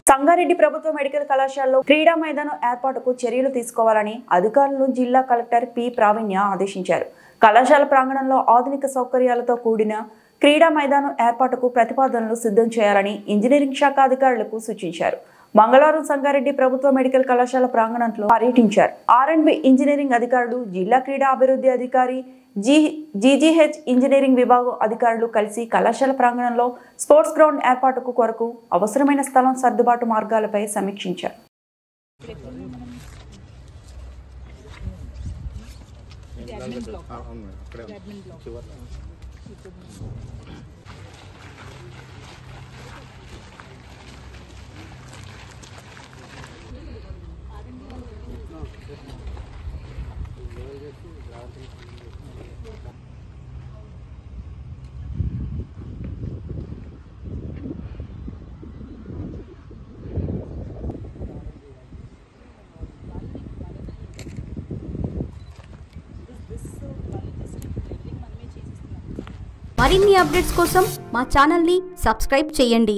సంగారెడ్డి ప్రభుత్వ మెడికల్ కళాశాలలో క్రీడా మైదానం ఏర్పాటుకు చర్యలు తీసుకోవాలని అధికారులను జిల్లా కలెక్టర్ పి ప్రావీణ్య ఆదేశించారు. కళాశాల ప్రాంగణంలో ఆధునిక సౌకర్యాలతో కూడిన క్రీడా మైదానం ఏర్పాటుకు ప్రతిపాదనలు సిద్ధం చేయాలని ఇంజనీరింగ్ శాఖ అధికారులకు సూచించారు. మంగళవారం సంగారెడ్డి ప్రభుత్వ మెడికల్ కళాశాల ప్రాంగణంలో పర్యటించారు. ఆర్&బి ఇంజనీరింగ్ అధికారులు, జిల్లా క్రీడా అభివృద్ధి అధికారి, జీజీహెచ్ ఇంజనీరింగ్ విభాగం అధికారులు కలిసి కళాశాల ప్రాంగణంలో స్పోర్ట్స్ గ్రౌండ్ ఏర్పాటుకు కొరకు అవసరమైన స్థలం సర్దుబాటు మార్గాలపై సమీక్షించారు. మరిన్ని అప్డేట్స్ కోసం మా ఛానల్ని సబ్స్క్రైబ్ చేయండి.